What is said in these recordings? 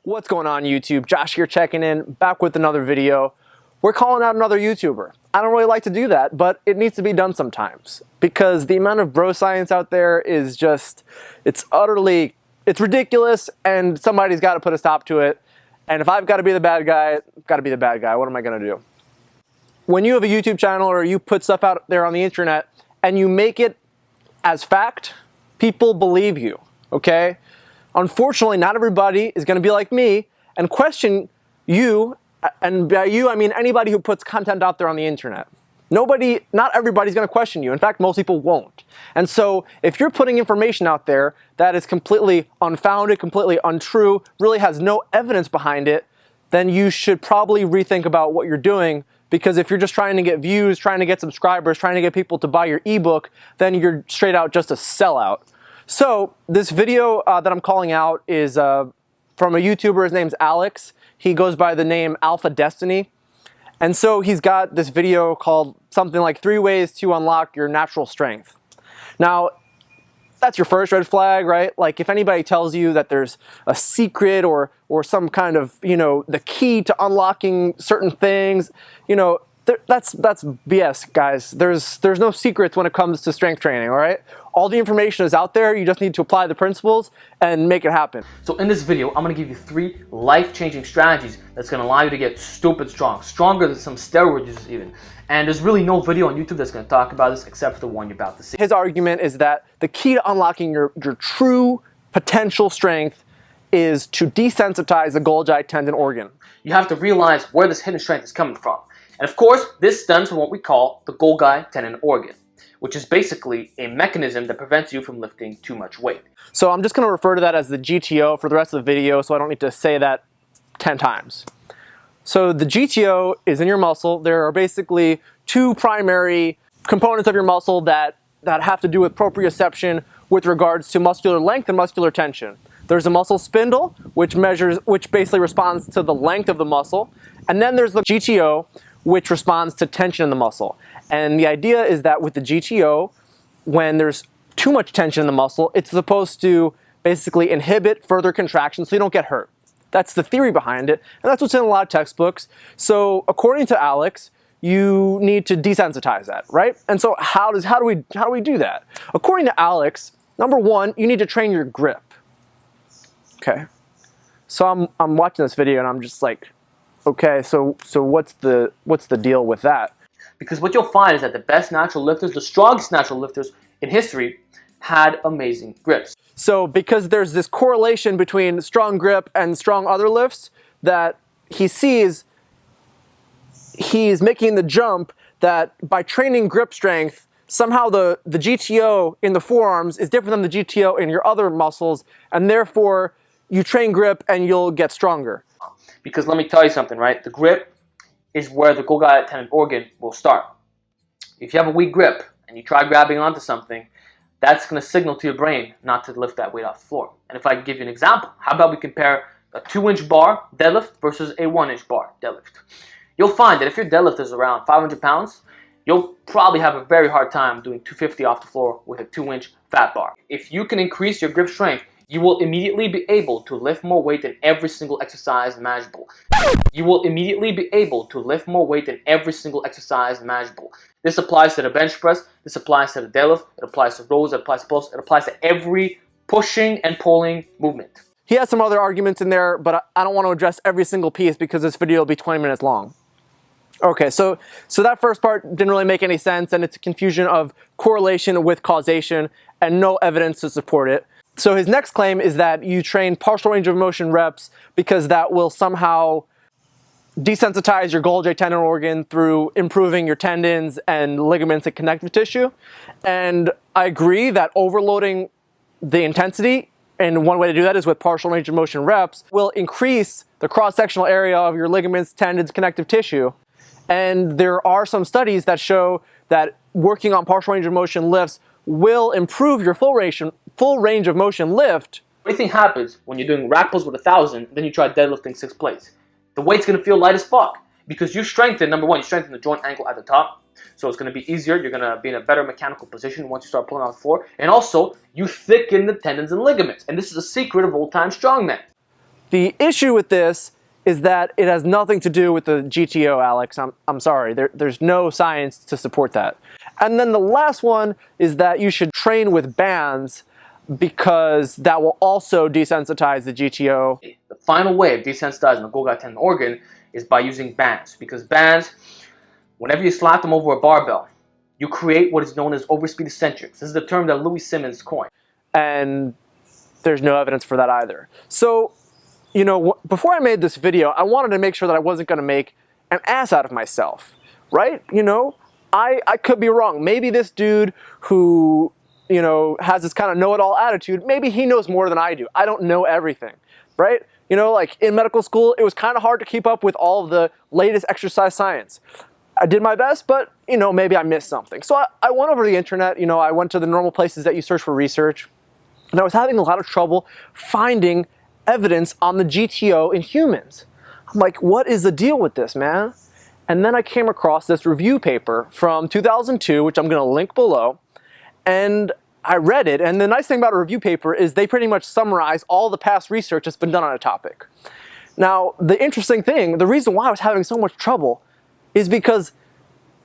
What's going on, YouTube? Josh here checking in, back with another video. We're calling out another YouTuber. I don't really like to do that, but it needs to be done sometimes because the amount of bro science out there is just, it's ridiculous, and somebody's got to put a stop to it. And if I've got to be the bad guy, I've got to be the bad guy. What am I going to do? When you have a YouTube channel or you put stuff out there on the internet and you make it as fact, people believe you, okay? Unfortunately, not everybody is going to be like me and question you, and by you, I mean anybody who puts content out there on the internet. Not everybody's going to question you. In fact, most people won't. And so if you're putting information out there that is completely unfounded, completely untrue, really has no evidence behind it, then you should probably rethink about what you're doing, because if you're just trying to get views, trying to get subscribers, trying to get people to buy your ebook, then you're straight out just a sellout. So this video that I'm calling out is from a YouTuber. His name's Alex. He goes by the name AlphaDestiny. And so he's got this video called something like 3 ways to unlock your natural strength. Now, that's your first red flag, right? Like if anybody tells you that there's a secret or some kind of, the key to unlocking certain things, that's BS, guys. There's no secrets when it comes to strength training, all right? All the information is out there. You just need to apply the principles and make it happen. So in this video, I'm going to give you 3 life-changing strategies that's going to allow you to get stupid strong, stronger than some steroid users even. And there's really no video on YouTube that's going to talk about this except for the one you're about to see. His argument is that the key to unlocking your true potential strength is to desensitize the Golgi tendon organ. You have to realize where this hidden strength is coming from. And of course, this stems from what we call the Golgi tendon organ, which is basically a mechanism that prevents you from lifting too much weight. So I'm just going to refer to that as the GTO for the rest of the video, so I don't need to say that 10 times. So the GTO is in your muscle. There are basically 2 primary components of your muscle that have to do with proprioception with regards to muscular length and muscular tension. There's a muscle spindle, which basically responds to the length of the muscle. And then there's the GTO, which responds to tension in the muscle. And the idea is that with the GTO, when there's too much tension in the muscle, it's supposed to basically inhibit further contraction so you don't get hurt. That's the theory behind it, and that's what's in a lot of textbooks. So according to Alex, you need to desensitize that, right? And so how do we do that? According to Alex, number 1, you need to train your grip. Okay. So I'm watching this video and I'm just like, okay, so what's the deal with that? Because what you'll find is that the best natural lifters, the strongest natural lifters in history, had amazing grips. So because there's this correlation between strong grip and strong other lifts, that he sees, he's making the jump that by training grip strength, somehow the GTO in the forearms is different than the GTO in your other muscles, and therefore you train grip and you'll get stronger. Because let me tell you something, right? The grip is where the Golgi tendon organ will start. If you have a weak grip and you try grabbing onto something, that's going to signal to your brain not to lift that weight off the floor. And if I give you an example, how about we compare a 2-inch bar deadlift versus a 1-inch bar deadlift? You'll find that if your deadlift is around 500 pounds, you'll probably have a very hard time doing 250 off the floor with a 2-inch fat bar. If you can increase your grip strength, you will immediately be able to lift more weight than every single exercise imaginable. You will immediately be able to lift more weight than every single exercise imaginable. This applies to the bench press, this applies to the deadlift, it applies to rows, it applies to pulls, it applies to every pushing and pulling movement. He has some other arguments in there, but I don't want to address every single piece because this video will be 20 minutes long. Okay, so that first part didn't really make any sense, and it's a confusion of correlation with causation and no evidence to support it. So his next claim is that you train partial range of motion reps because that will somehow desensitize your Golgi tendon organ through improving your tendons and ligaments and connective tissue. And I agree that overloading the intensity, and one way to do that is with partial range of motion reps, will increase the cross-sectional area of your ligaments, tendons, connective tissue. And there are some studies that show that working on partial range of motion lifts will improve your full range of motion lift. Anything happens when you're doing rack pulls with 1,000, then you try deadlifting 6 plates. The weight's going to feel light as fuck because you strengthen, number 1, you strengthen the joint angle at the top. So it's going to be easier. You're going to be in a better mechanical position once you start pulling on the floor. And also, you thicken the tendons and ligaments. And this is a secret of old-time strongmen. The issue with this is that it has nothing to do with the GTO, Alex. I'm sorry, there's no science to support that. And then the last one is that you should train with bands because that will also desensitize the GTO. The final way of desensitizing the Golgi tendon organ is by using bands, because bands, whenever you slap them over a barbell, you create what is known as overspeed eccentrics. This is the term that Louis Simmons coined. And there's no evidence for that either. So, you know, before I made this video, I wanted to make sure that I wasn't going to make an ass out of myself, right? You know, I could be wrong. Maybe this dude who, you know, has this kind of know-it-all attitude, maybe he knows more than I do. I don't know everything, right? You know, like in medical school, it was kind of hard to keep up with all of the latest exercise science. I did my best, but, you know, maybe I missed something. So I went over the internet, you know, I went to the normal places that you search for research, and I was having a lot of trouble finding evidence on the GTO in humans. I'm like, what is the deal with this, man? And then I came across this review paper from 2002, which I'm going to link below, and I read it, and the nice thing about a review paper is they pretty much summarize all the past research that's been done on a topic. Now, the interesting thing, the reason why I was having so much trouble is because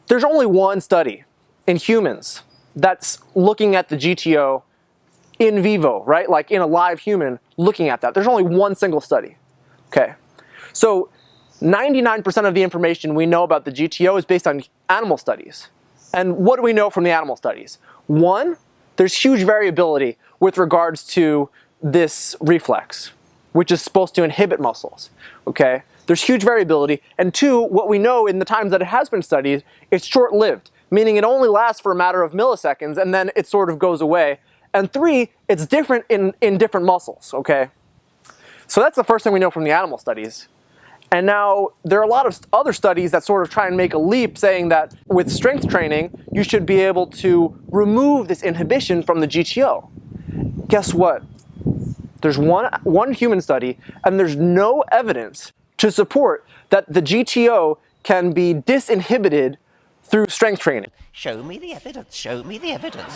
there's only one study in humans that's looking at the GTO in vivo, right? Like in a live human looking at that. There's only one single study, okay? So 99% of the information we know about the GTO is based on animal studies. And what do we know from the animal studies? One, there's huge variability with regards to this reflex, which is supposed to inhibit muscles, okay? There's huge variability. And two, what we know in the times that it has been studied, it's short-lived, meaning it only lasts for a matter of milliseconds and then it sort of goes away. And three, it's different in different muscles, okay? So that's the first thing we know from the animal studies. And now there are a lot of other studies that sort of try and make a leap saying that with strength training, you should be able to remove this inhibition from the GTO. Guess what? There's one human study and there's no evidence to support that the GTO can be disinhibited through strength training. Show me the evidence, show me the evidence.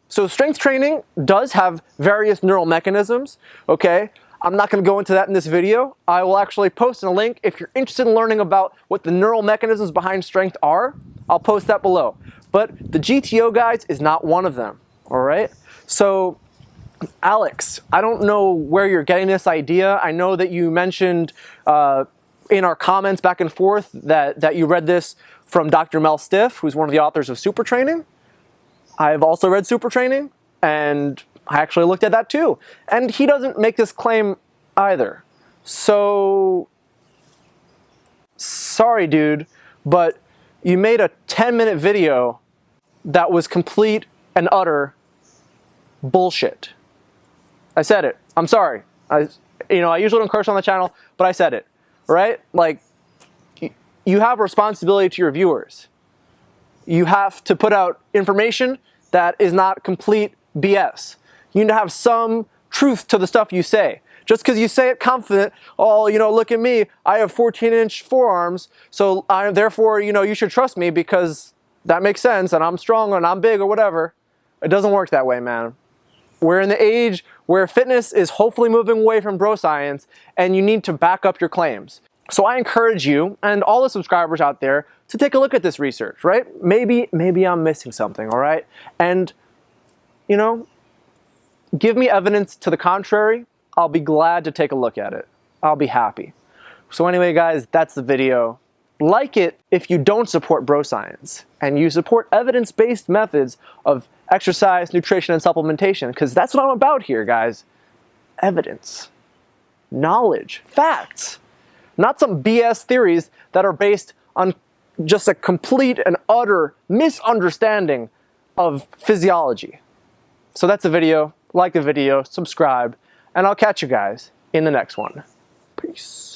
So strength training does have various neural mechanisms, okay? I'm not going to go into that in this video. I will actually post a link. If you're interested in learning about what the neural mechanisms behind strength are, I'll post that below. But the GTO, guys, is not one of them, all right? So, Alex, I don't know where you're getting this idea. I know that you mentioned in our comments back and forth that you read this from Dr. Mel Stiff, who's one of the authors of Super Training. I've also read Super Training, and I actually looked at that too. And he doesn't make this claim either. So, sorry, dude, but you made a 10-minute video that was complete and utter bullshit. I said it. I'm sorry. I usually don't curse on the channel, but I said it, right? Like, you have a responsibility to your viewers. You have to put out information that is not complete BS. You need to have some truth to the stuff you say. Just because you say it confident, oh, you know, look at me, I have 14-inch forearms, so therefore, you know, you should trust me because that makes sense and I'm strong and I'm big or whatever. It doesn't work that way, man. We're in the age where fitness is hopefully moving away from BroScience and you need to back up your claims. So I encourage you and all the subscribers out there to take a look at this research, right? Maybe I'm missing something, all right? And, you know, give me evidence to the contrary. I'll be glad to take a look at it. I'll be happy. So anyway, guys, that's the video. Like it if you don't support BroScience and you support evidence-based methods of exercise, nutrition, and supplementation, because that's what I'm about here, guys. Evidence, knowledge, facts. Not some BS theories that are based on just a complete and utter misunderstanding of physiology. So that's the video. Like the video, subscribe, and I'll catch you guys in the next one. Peace.